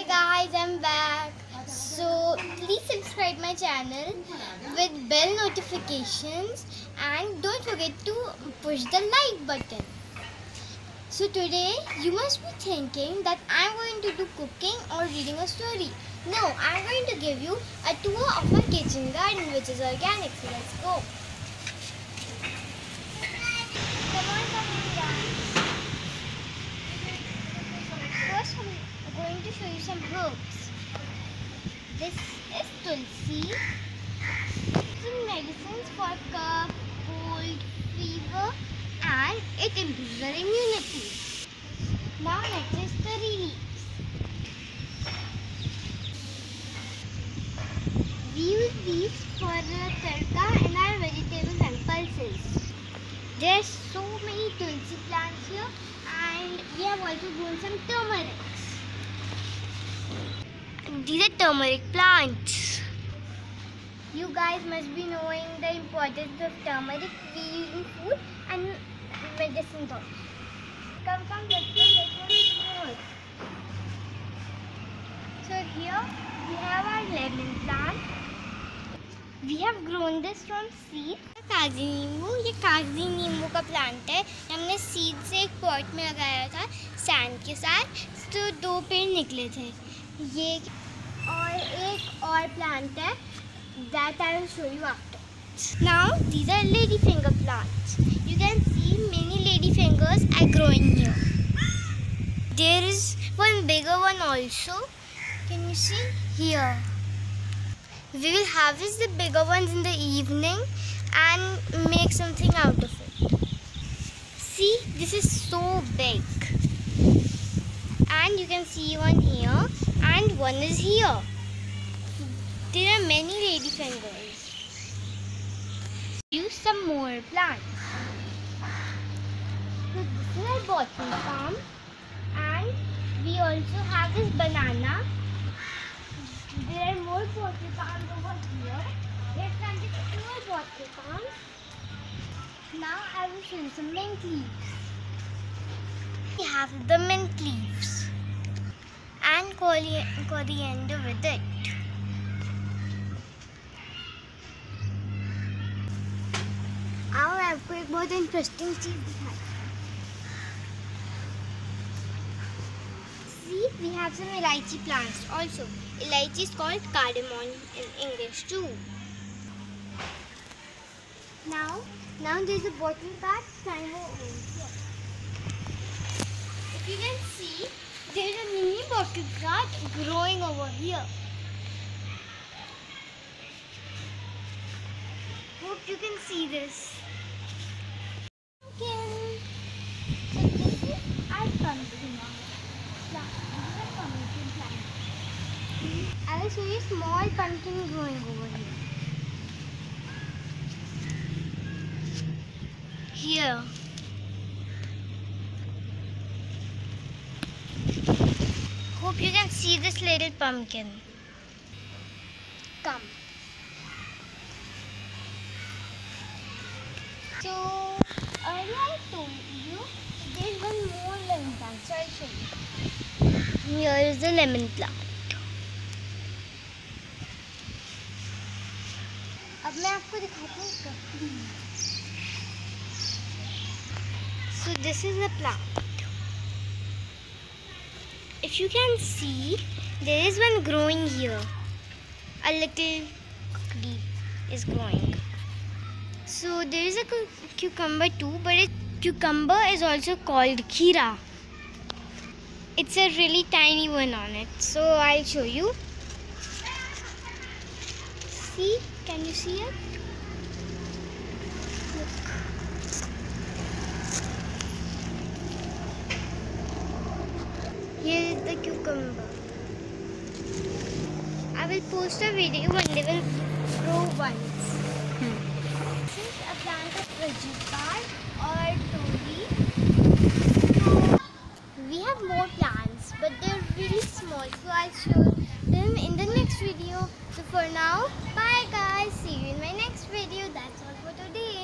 guys, I'm back. So please subscribe my channel with bell notifications and don't forget to push the like button. So today you must be thinking that I'm going to do cooking or reading a story. No, I'm going to give you a tour of my kitchen garden which is organic. So let's go. Come on, guys. First I'm going to show you some herbs. This is tulsi. Some medicines for cough, cold, fever, and it improves our immunity. Now next is curry leaves. We use these for tadka in our vegetables and pulses. There are so many tulsi plants here, and we have also grown some turmerics. These are turmeric plants. You guys must be knowing the importance of turmeric we use in food and medicine also. Come, let's go. So here we have our lemon plant. We have grown this from seed. कागजी नींबू, ये कागजी नींबू का plant है. हमने seed से एक पॉट में लगाया था सैंड के साथ, तो 2 पेड़ निकले थे. ये और एक और प्लांट है that I will show you after. Now these are ladyfinger plants. You can see many ladyfingers are growing here. There is one bigger one also. Can you see here? We will harvest the bigger ones in the evening and make something out of it. See, this is so big. And you can see one here and one is here. There are many ladyfingers. Use some more plants. So this is our bottle palm, and we also have this banana. There are more bottle palms over here. Let's planted more bottle palms. Now I will show you some mint leaves. We have the mint leaves and coriander with it. अब आपको एक बहुत interesting चीज दिखाई. See, we have some elaichi plants also. Elaichi is called cardamom in English too. Now there is a bottle back climber over here. If you can see, there is a mini bottle plant growing over here. Hope you can see this. So this is our pumpkin plant. I will show you a small pumpkin growing over here. Here. Hope you can see this little pumpkin. Come. So earlier I told you there is one more lemon plant, so I'll show you. Here is the lemon plant. अब मैं आपको दिखाती हूँ इसका. So this is the plant. If you can see, there is one growing here. A little tree is growing. So there is a cucumber too, but cucumber is also called kheera. It's a really tiny one on it. So I'll show you. See, can you see it? Look. Here is the cucumber. I will post a video when they will grow once. This is a plant of veggies or tori. We have more plants, but they're really small, so I'll show them in the next video. So for now, bye guys. See you in my next video. That's all for today.